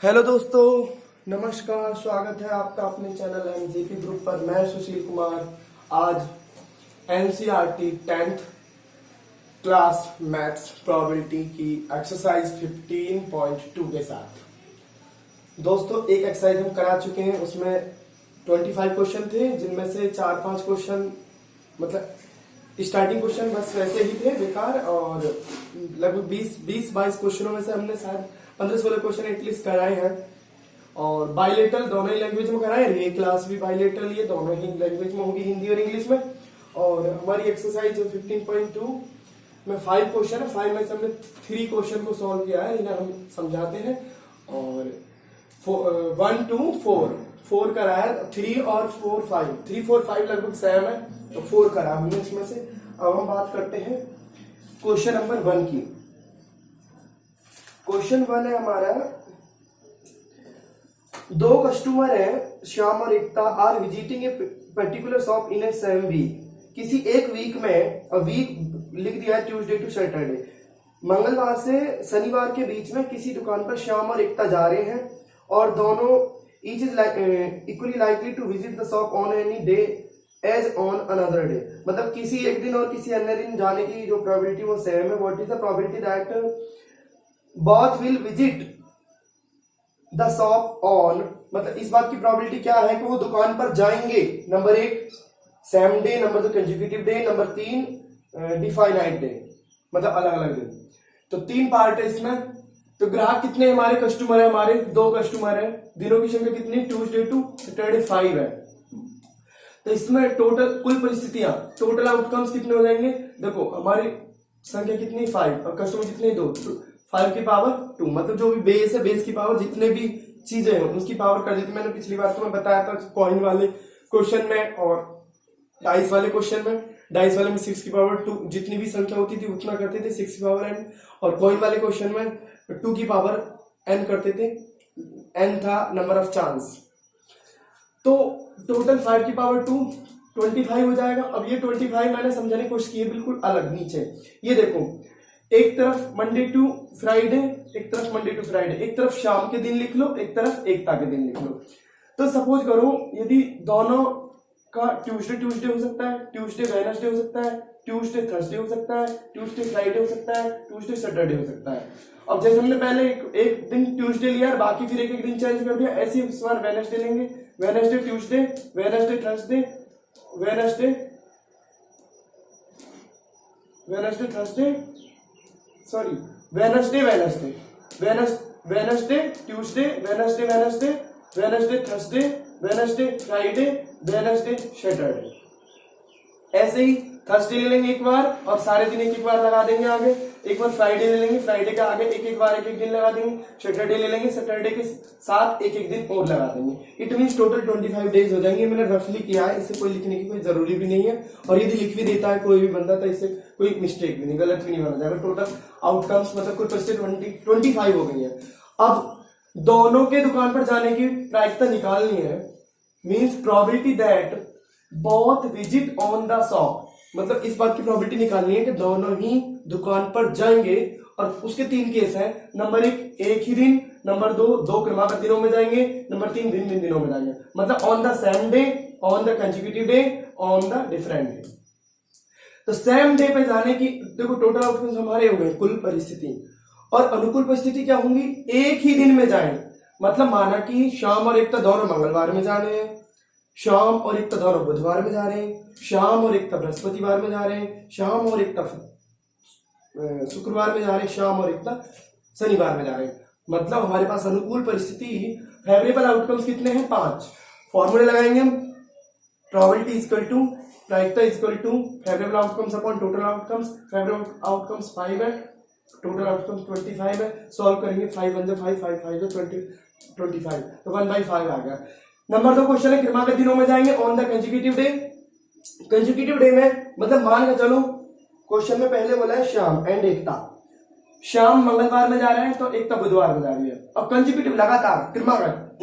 Hello दोस्तों, नमस्कार। स्वागत है आपका अपने चैनल एमजीपी ग्रुप पर। मैं सुशील कुमार आज NCERT 10th class maths probability की एक्सरसाइज 15.2 के साथ। दोस्तों, एक एक्सरसाइज हम करा चुके हैं, उसमें 25 क्वेश्चन थे, जिनमें से 4-5 क्वेश्चन मतलब स्टार्टिंग क्वेश्चन बस वैसे ही थे बेकार, और लगभग 20-22 क्वेश्चनों में से हमने शायद 15-16 क्वेश्चन एटलीस्ट कराए हैं। और बाइलेटरल दोनों ही लैंग्वेज में कराए, ये क्लास भी बाइलेटरल, ये दोनों ही लैंग्वेज में होगी, हिंदी और इंग्लिश में। और हमारी एक्सरसाइज 15.2 में 5 क्वेश्चन है, 5 में से हमने 3 क्वेश्चन को सॉल्व किया है, इन्हें हम समझाते हैं। और 1 to 4 कराया, 3 और 4 5, 3 4 5 लगभग सेम है, तो 4 करा हमने इसमें से। अब हम बात करते हैं क्वेश्चन नंबर 1 की। क्वेश्चन 1 है हमारा, 2 कस्टमर है श्याम और Ekta are visiting a particular shop in a same week. किसी एक वीक में, वीक लिख दिया है ट्यूसडे टू सैटरडे, मंगलवार से शनिवार के बीच में किसी दुकान पर श्याम और एकता जा रहे हैं और दोनों each is equally likely to visit the shop on any day as on another day. मतलब किसी एक दिन और किसी अन्य दिन जाने की जो प्रोबेबिलिटी वो सेम है। What is the probability that both will visit the shop on, मतलब इस बात की प्रोबेबिलिटी क्या है कि वो दुकान पर जाएंगे। Number 1 same day, number 2 consecutive day, number 3 definite day, मतलब अलग अलग दिन। तो 3 पार्ट है इसमें। तो ग्राहक कितने हमारे कस्टमर है, हमारे 2 कस्टमर है। दिनों की संख्या कितनी, ट्यूसडे टू सैटरडे 5 है। तो इसमें टोटल कुल परिस्थितियां, टोटल आउटकम्स कितने हो जाएंगे। देखो हमारी संख्या कितनी 5 और कस्टमर कितने 2, 5 की पावर 2, मतलब जो भी बेस है, बेस की पावर जितने भी चीजें हैं उसकी पावर कर देती। मैंने पिछली बार तुम्हें बताया था कॉइन वाले क्वेश्चन में और डाइस वाले क्वेश्चन में। डाइस वाले में 6 की पावर 2 जितनी भी संख्या होती थी उतना करते थे, 6 की पावर n, और कॉइन वाले क्वेश्चन में 2 की पावर n करते थे, n था नंबर ऑफ चांस। तो टोटल 5 की पावर 2 25 हो जाएगा। अब ये 25 मैंने समझाने की कोशिश की है बिल्कुल अलग। नीचे ये देखो, एक तरफ मंडे टू फ्राइडे, एक तरफ मंडे टू फ्राइडे, एक तरफ शाम के दिन लिख लो, एक तरफ एकता के दिन लिख लो। तो सपोज करो यदि दोनों का ट्यूसडे हो सकता है, ट्यूसडे वेडनेसडे हो सकता है, ट्यूसडे थर्सडे हो सकता है, ट्यूसडे फ्राइडे हो सकता है, ट्यूसडे सैटरडे हो सकता है। अब जैसे हमने पहले एक दिन ट्यूसडे लिया और बाकी फिर एक दिन चेंज कर दिया, ऐसे इस बार वेडनेसडे लेंगे, Wednesday Tuesday, Wednesday Thursday, Wednesday Thursday, sorry Wednesday Tuesday, Wednesday Thursday, Wednesday Friday, Wednesday Saturday. ऐसे ही थर्सडे ले लेंगे एक बार और सारे दिन एक बार लगा देंगे आगे। एक बार फ्राइडे ले लेंगे, फ्राइडे के आगे एक बार एक दिन लगा देंगे। सैटरडे ले लेंगे, सैटरडे के साथ एक दिन और लगा देंगे। इट मींस टोटल 25 डेज हो जाएंगे। मैंने रफली किया है, इसे कोई लिखने की कोई जरूरी भी नहीं है। और यदि लिख भी देता है कोई भी बंदा तो इससे कोई मिस्टेक भी नहीं, गलत भी नहीं बना जाएगा। टोटल आउटकम्स मतलब कुल परसेंट 25 हो गई है। अब दोनों के दुकान पर जाने की प्रायिकता निकालनी है। Means probability that both visit on the shop, मतलब इस बात की प्रोबेबिलिटी निकालनी है कि दोनों ही दुकान पर जाएंगे। और उसके 3 केस हैं। नंबर 1 एक ही दिन, नंबर 2 क्रमागत दिनों में जाएंगे, नंबर 3 भिन्न दिनों में जाएंगे। मतलब on the same day, on the consecutive day, on the different day. तो सेम डे पे जाने की देखो टोटल आउटकम्स हमारे हो गए। कुल परिस्थिति और अनुकूल परिस्थिति क्या होंगी, एक ही दिन में जाए। मतलब माना कि श्याम और एकता दोनों मंगलवार में जा रहे हैं, शाम और एकता दोनों बुधवार में जा रहे हैं, शाम और एकता बृहस्पतिवार में जा रहे हैं, शाम और एकता शुक्रवार में जा रहे हैं, शाम और एकता शनिवार में जा रहे हैं। मतलब हमारे पास अनुकूल परिस्थिति, फेवरेबल आउटकम्स कितने हैं, 5। फॉर्मूले लगाएंगे हम। प्रोबेबिलिटी इक्वल टू प्रायिकता equal to favourable outcomes upon total outcomes. Favourable outcomes 5 है, टोटल आउटकम्स 25 है। सॉल्व करेंगे 5 1 5 5 5 25, तो 1/5 आ गया। नंबर 2 क्वेश्चन है क्रमागत दिनों में जाएंगे on the consecutive day. Consecutive day में मतलब मान के चलो क्वेश्चन में पहले बोला है श्याम एंड एकता। श्याम मंगलवार में जा रहे हैं तो एकता बुधवार में जा रही है। अब कंसेक्यूटिव लगातार क्रमागत,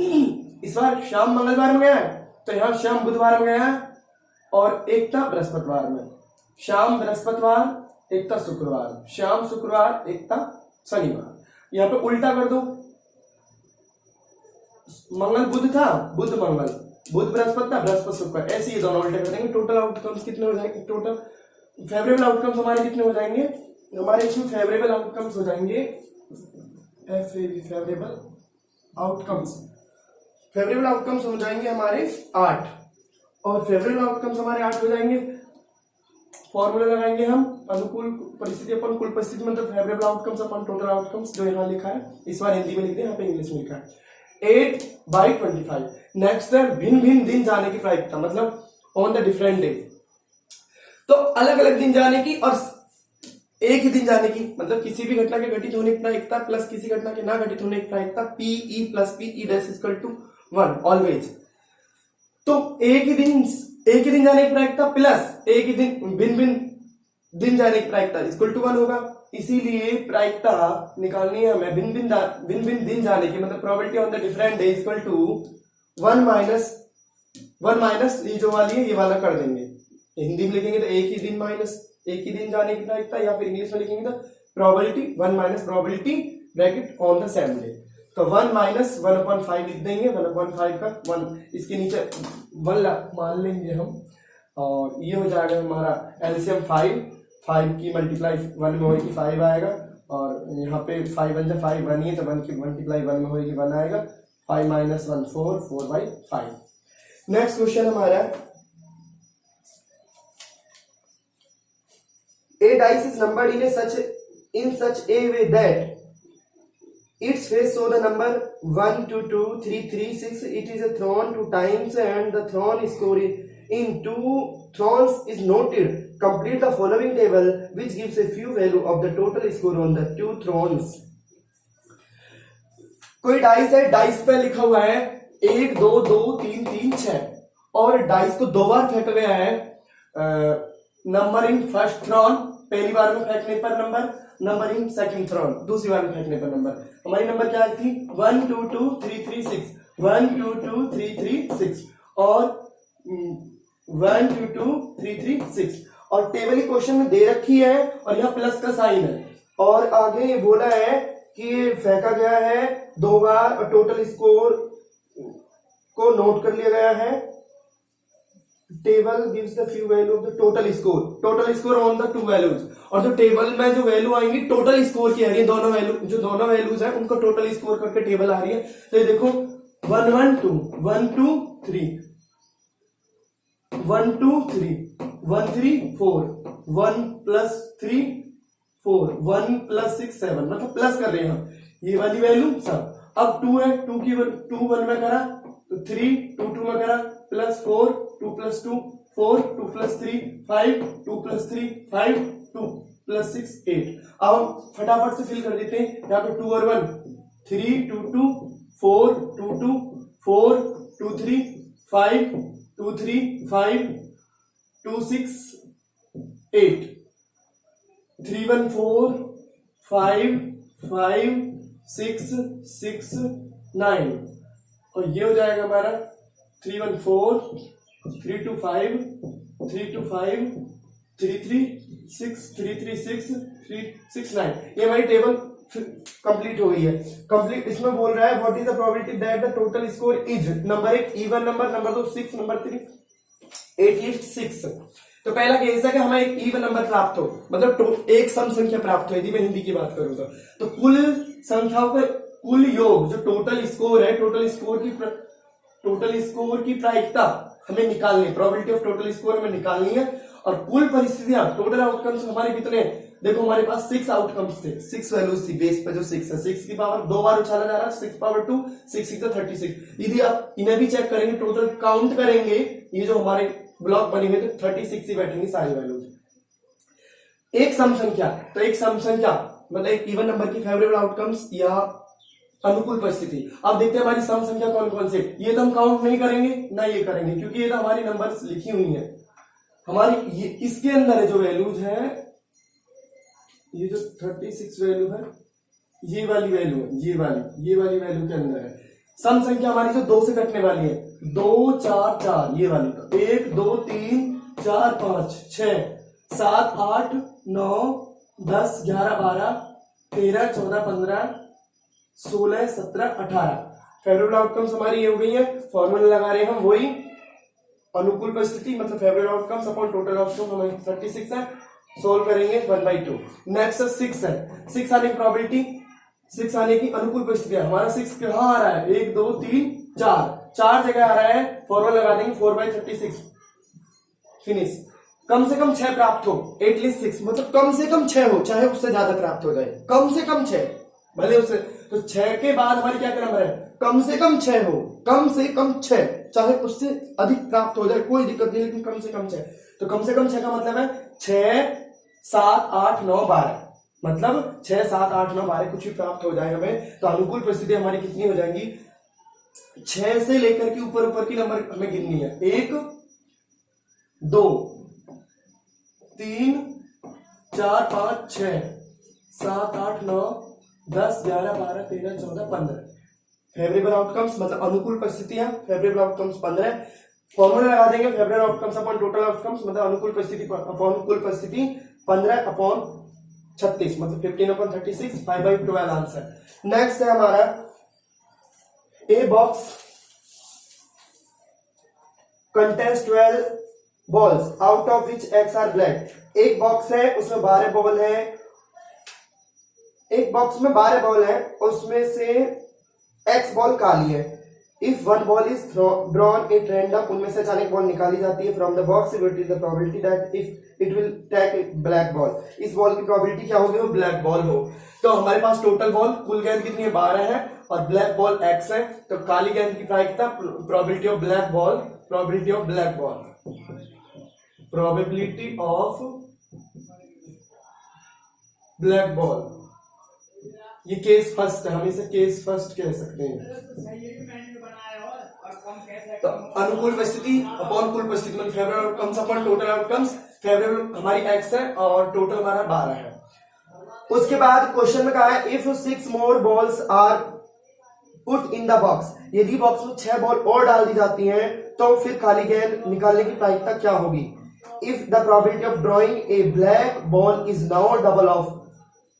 इस बार श्याम मंगलवार में गया है तो यहाँ श्याम बुधवार में गया है और एकता बृहस्पतिवार में। श्याम बृहस्पतिवार, एकता शुक्रवार, श्याम शुक्रवार, एकता शनिवार। यहाँ पे उल्टा कर दो, मंगल बुध था, बुध मंगल, बुध बृहस्पति था, बृहस्पति शुक्र, ऐसे ये दोनों उल्टे कर देंगे। टोटल आउटकम्स कितने हो जाएंगे, टोटल फेवरेबल आउटकम्स हमारे कितने हो जाएंगे, हमारे इसमें फेवरेबल आउटकम्स हो जाएंगे फेवरेबल आउटकम्स, फेवरेबल आउटकम्स हो जाएंगे हमारे 8, और फेवरेबल आउटकम्स हमारे 8 हो जाएंगे। फॉर्मूला लगाएंगे हम, अनुकूल परिस्थिति अपन कुल परिस्थिति, मतलब फेवरेबल आउटकम्स अपन टोटल आउटकम्स, जो यहाँ लिखा है इस बार हिंदी में लिख दे, यहाँ पे इंग्लिश में लिखा है 8/25। नेक्स्ट है भिन्न भिन्न दिन जाने की प्रायिकता, मतलब ऑन द डिफरेंट डे, तो अलग अलग दिन जाने की और एक ही दिन जाने की, मतलब किसी भी घटना के घटित होने की प्रायिकता प्लस किसी घटना के ना घटित होने की प्रायिकता, PE plus PE dash equal to 1 always. तो एक ही दिन जाने की प्रायिकता प्लस एक ही दिन भिन्न भिन्न दिन जाने की प्रायिकता इक्वल टू 1 होगा। इसीलिए प्रायिकता निकालनी है हमें भिन्न भिन्न दिन जाने की, मतलब probability on the different day equal to 1 minus ये जो वाली है ये वाला कर देंगे। हिंदी में लिखेंगे तो एक ही दिन माइनस एक ही दिन जाने की प्रायिकता, या फिर इंग्लिश में लिखेंगे तो probability 1 minus probability bracket on the same day. तो 1 माइनस 1/5 लिख देंगे, 1/5 का 1 इसके नीचे 1 मान लेंगे हम, और ये हो जाएगा हमारा एलसीएम 5 की मल्टीप्लाई 1 में होगी 5 आएगा, और यहाँ पे 5 बन जाए 5 1 ही है तो 1 की मल्टीप्लाई 1 में होगी 1 आएगा, 5 माइनस 1 4/5। नेक्स्ट क्वेश्चन हमारा, a dice is numbered in such a way that its face show the number 1 2 2 3 3 6. It is thrown 2 times and the thrown score in 2 throws is noted. Complete the following table which gives a few value of the total score on the 2 throws. कोई dice है, dice पे लिखा हुआ है 1 2 2 3 3 6, और dice को 2 बार फेंका गया है। नंबर इन फर्स्ट थ्रोन, पहली बार में फेंकने पर नंबर इन सेकंड थ्रोन, दूसरी बार में फेंकने पर नंबर। हमारी नंबर क्या थी 1 2 2 3 3 6, 1 2 2 3 3 6, और 1 2 2 3 3 6, और टेबल ही क्वेश्चन में दे रखी है और यहाँ प्लस का साइन है, और आगे ये बोला है कि फेंका गया है 2 बार और टोटल स्कोर को नोट कर लिया गया है। Table gives the few value of the total score on the 2 values, और जो टेबल में जो वैल्यू आएंगी टोटल स्कोर की आ रही है, दोनों वैल्यूज है उनको टोटल स्कोर करके टेबल आ रही है। तो ये देखो 1 1 2 1 2 3 1 2 3 1 3 4 1 प्लस 3 4 1 प्लस 6 7, मतलब प्लस कर रहे हैं हम ये वाली वैल्यू सब। अब 2 है, 2 की 2 1 में करा तो 3 2 2 में करा plus 4 2 plus 2 4 2 plus 3 5 2 plus 3 5 2 plus 6 8। अब हम फटाफट से फिल कर देते हैं, यहाँ पे 2 और 1 3 2 2 4 2 2 4 2 3 5 2 3 5 2 6 8 3 1 4 5 5 6 6 9, और ये हो जाएगा हमारा 3 1 4 3 2 5 3 2 5 3 3 6 3 3 6 3 6 9। ये हमारी टेबल कंप्लीट हो गई है। कंप्लीट इसमें बोल रहा है what is the probability that the total score is, number 1 even number 2 6, number 3 at least 6। तो पहला केस है कि हमें एक इवन नंबर प्राप्त हो, मतलब एक सम संख्या प्राप्त हो। यदि मैं हिंदी की बात करूं तो कुल संख्याओं का कुल योग जो टोटल स्कोर है, टोटल स्कोर की प्रायिकता हमें निकालनी है, प्रोबेबिलिटी ऑफ टोटल स्कोर हमें निकालनी है। और कुल परिस्थितियां टोटल आउटकम्स हमारे कितने, देखो हमारे पास 6 आउटकम्स थे, 6 वैल्यूज थी, बेस पे जो 6 है, 6 की पावर 2 बार उछाला जा रहा है, 6 पावर 2 6 6 36। यदि आप इन्हें भी चेक करेंगे, टोटल काउंट करेंगे, ये जो हमारे ब्लॉक बने हुए थे 36 ही बैठेंगे सारी वैल्यूज। एक सम संख्या, तो एक सम संख्या मतलब एक इवन नंबर की फेवरेबल आउटकम्स या अनुकूल परिस्थिति। अब देखते हैं हमारी सम संख्या कौन कौन से। ये तो हम काउंट नहीं करेंगे ना ये करेंगे, क्योंकि ये तो हमारी नंबर्स लिखी हुई है हमारी। ये इसके अंदर है जो वैल्यूज है, ये जो 36 वैल्यू है, ये वाली वैल्यू है, ये वाली वैल्यू के अंदर है सम संख्या हमारी जो 2 से कटने वाली है, 2 4 4 ये वाली, तो 1 2 3 4 5 6 7 8 9 10 11 12 13 14 15 16 17 18। फेवरेबल आउटकम्स हमारी ये हो गई है, फॉर्मूला लगा रहे हैं हम वही, अनुकूल परिस्थिति मतलब favourable outcomes upon total outcome हमारी 36 है, सोल्व करेंगे 1/2। नेक्स्ट 6 है, 6 आने की प्रोबेबिलिटी, 6 आने की अनुकूल परिस्थिति, हमारा 6 कहाँ आ रहा है, 1 2 3 4 जगह आ रहा है, फॉर्मूला लगा देंगे 4/36, फिनिश। कम से कम 6 प्राप्त हो, एटलीस्ट 6, मतलब कम से कम 6 हो, चाहे उससे ज्यादा प्राप्त हो जाए, कम से कम 6, भले उससे, तो 6 के बाद हमारी क्या नंबर है, कम से कम 6 हो, कम से कम 6, चाहे उससे अधिक प्राप्त हो जाए कोई दिक्कत नहीं, लेकिन कम से कम 6। तो कम से कम 6 का मतलब है 6 7 8 9 12, मतलब 6 7 8 9 12 कुछ भी प्राप्त हो जाए हमें, तो अनुकूल परिस्थिति हमारी कितनी हो जाएंगी, 6 से लेकर के ऊपर ऊपर की नंबर हमें गिननी है, 1 2 3 4 5 6 7 8 9 10 11 12 13 14 15। फेवरेबल आउटकम्स मतलब अनुकूल परिस्थितियां, फेवरेबल आउटकम्स 15। फॉर्मूला लगा देंगे favourable outcomes upon total outcomes, मतलब अनुकूल परिस्थिति अपॉन कुल परिस्थिति 15 अपॉन 36, मतलब 15/36, 5/12 आंसर। नेक्स्ट है हमारा a box contains 12 balls out of which x are black. एक बॉक्स है उसमें 12 बॉल है, एक बॉक्स में 12 बॉल है, उसमें से एक्स बॉल काली है। If one ball is drawn at random, उनमें से अचानक बॉल निकाली जाती है from the box, it is the probability that if it will take a black ball, इस बॉल की प्रोबेबिलिटी क्या होगी, वो ब्लैक बॉल हो। तो हमारे पास टोटल बॉल कुल गेंद कितनी है, 12 है, और ब्लैक बॉल एक्स है, तो काली गेंद की प्रायिकता probability of black ball, probability of black ball, probability of black ball, ये केस फर्स्ट है, हम इसे केस फर्स्ट कह सकते हैं। तो अनुकूल परिस्थिति अपॉन कुल परिस्थिति मतलब favourable outcomes upon total outcomes, favourable हमारी एक्स है और टोटल हमारा 12 है। उसके बाद क्वेश्चन में कहा है if 6 more balls are put in the box, यदि बॉक्स में 6 बॉल और डाल दी जाती हैं तो फिर खाली गेंद निकालने की प्रायिकता क्या होगी। If the probability of drawing a black ball is now double of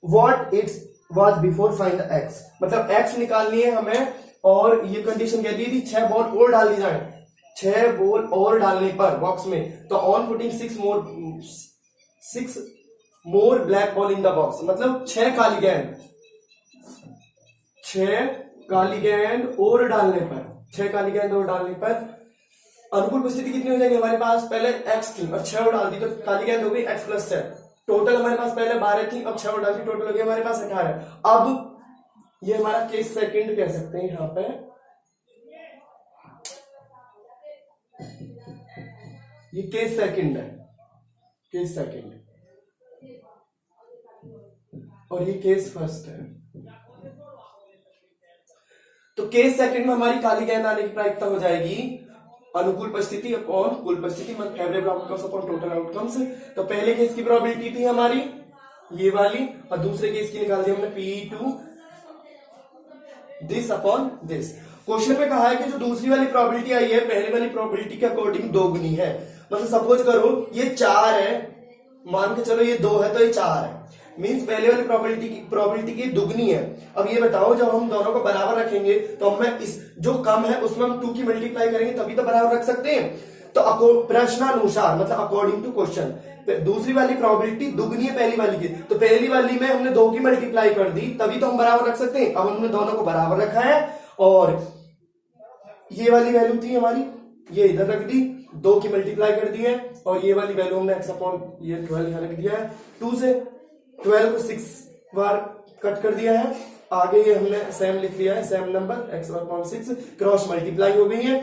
what it's was before find the x, मतलब एक्स निकालनी है हमें, और ये कंडीशन कह दी थी 6 बॉल और डाल दी जाए, 6 बॉल और डालने पर बॉक्स में, तो on putting 6 more black ball in the box, मतलब 6 काली गेंद, 6 काली गेंद और डालने पर, 6 काली गेंद और डालने पर अनुकूल परिस्थिति कितनी हो जाएगी हमारे पास, पहले x थी और 6 और डाल दी तो काली गेंद हो गई x + 6, टोटल हमारे पास पहले 12 थी, अब 6 और डाल दी, टोटल हो गई हमारे पास 18। अब ये हमारा केस सेकंड कह सकते हैं, यहां पे ये केस सेकंड है, केस सेकंड, और ये केस फर्स्ट है। तो केस सेकंड में हमारी काली गेंद आने की प्रायिकता हो जाएगी अनुकूल परिस्थिति अपॉन कुल परिस्थिति, मतलब favourable outcomes upon total outcomes. तो पहले केस की प्रोबेबिलिटी थी हमारी ये वाली, और दूसरे केस की निकाल दी हमने P2 this upon this. Question में कहा है कि जो दूसरी वाली प्रोबेबिलिटी आई है पहले वाली प्रोबेबिलिटी के अकॉर्डिंग दोगुनी है, मतलब सपोज करो ये 4 है, मान के चलो ये 2 है तो ये 4 है, मींस पहले वाली प्रोबेबिलिटी की दुगनी है। अब ये बताओ जब हम दोनों को बराबर रखेंगे तो हमें इस जो कम है उसमें हम 2 की मल्टीप्लाई करेंगे तभी तो बराबर रख सकते हैं। तो प्रश्नानुसार मतलब अकॉर्डिंग टू क्वेश्चन, दूसरी वाली प्रोबेबिलिटी दुगनी है पहली वाली की, तो पहली वाली में हमने 2 की मल्टीप्लाई कर दी तभी तो हम बराबर रख सकते हैं। अब हमने दोनों को बराबर रखा है, और ये वाली वैल्यू थी हमारी, ये इधर रख दी, 2 की मल्टीप्लाई कर दी है, और ये वाली वैल्यू हमने x अपॉन ये 12 यहां रख दिया है, 2 से 12 को 6 बार कट कर दिया है, आगे ये हमने सेम लिख लिया है, same number x upon 6 cross multiply हो गई है,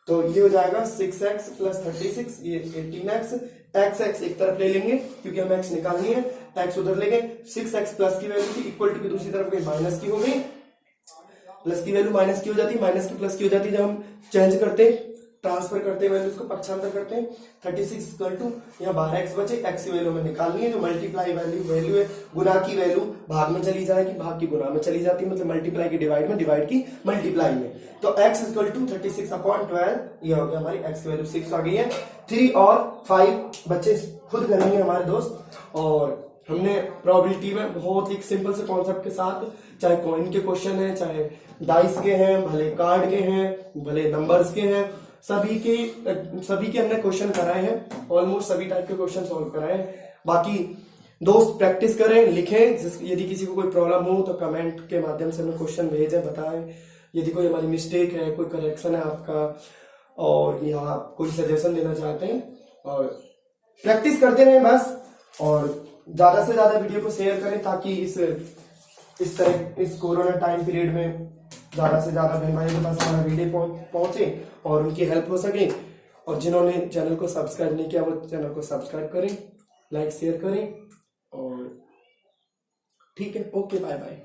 तो ये हो जाएगा 6x + 36, ये 18x, x एक तरफ ले लेंगे क्योंकि हमें x निकालनी है, x उधर लेंगे, 6x प्लस की वैल्यू थी इक्वल टू की दूसरी तरफ गई माइनस की हो गई, प्लस की वैल्यू माइनस की हो जाती है, माइनस की प्लस की हो जाती है जब हम चेंज करते हैं, ट्रांसफर करते हैं वैल्यूज को पक्षांतर करते हैं। 36 इक्वल टू यहाँ 12x बचे, x की वैल्यू में निकालनी है, जो मल्टीप्लाई वैल्यू है, गुना की वैल्यू भाग में चली जाएगी, भाग की गुना में चली जाती है, मतलब मल्टीप्लाई की डिवाइड में, डिवाइड की मल्टीप्लाई में। तो x इक्वल टू 36/12, ये हो गया हमारी x की वैल्यू 6 आ गई है। 3 और 5 बच्चे खुद करेंगे हमारे दोस्त, और हमने प्रोबेबिलिटी में बहुत ही सिंपल से कॉन्सेप्ट के साथ चाहे कॉइन के क्वेश्चन है, चाहे डाइस के हैं, भले कार्ड के हैं, भले नंबर्स के हैं, सभी के हमने क्वेश्चन कराए हैं। ऑलमोस्ट सभी टाइप के क्वेश्चन सॉल्व कराए हैं। बाकी दोस्त प्रैक्टिस करें, लिखें। यदि किसी को कोई प्रॉब्लम हो तो कमेंट के माध्यम से हमें क्वेश्चन भेजें, बताएं। यदि कोई हमारी मिस्टेक है, कोई करेक्शन है आपका, और या कोई सजेशन देना चाहते हैं, और प्रैक्टिस करते रहें बस। और ज्यादा से ज्यादा वीडियो को शेयर करें ताकि इस कोरोना टाइम पीरियड में ज्यादा से ज्यादा बहन भाइयों के पास हमारा वीडियो पहुंचे और उनकी हेल्प हो सके। और जिन्होंने चैनल को सब्सक्राइब नहीं किया वो चैनल को सब्सक्राइब करें, लाइक शेयर करें। और ठीक है, ओके, बाय बाय।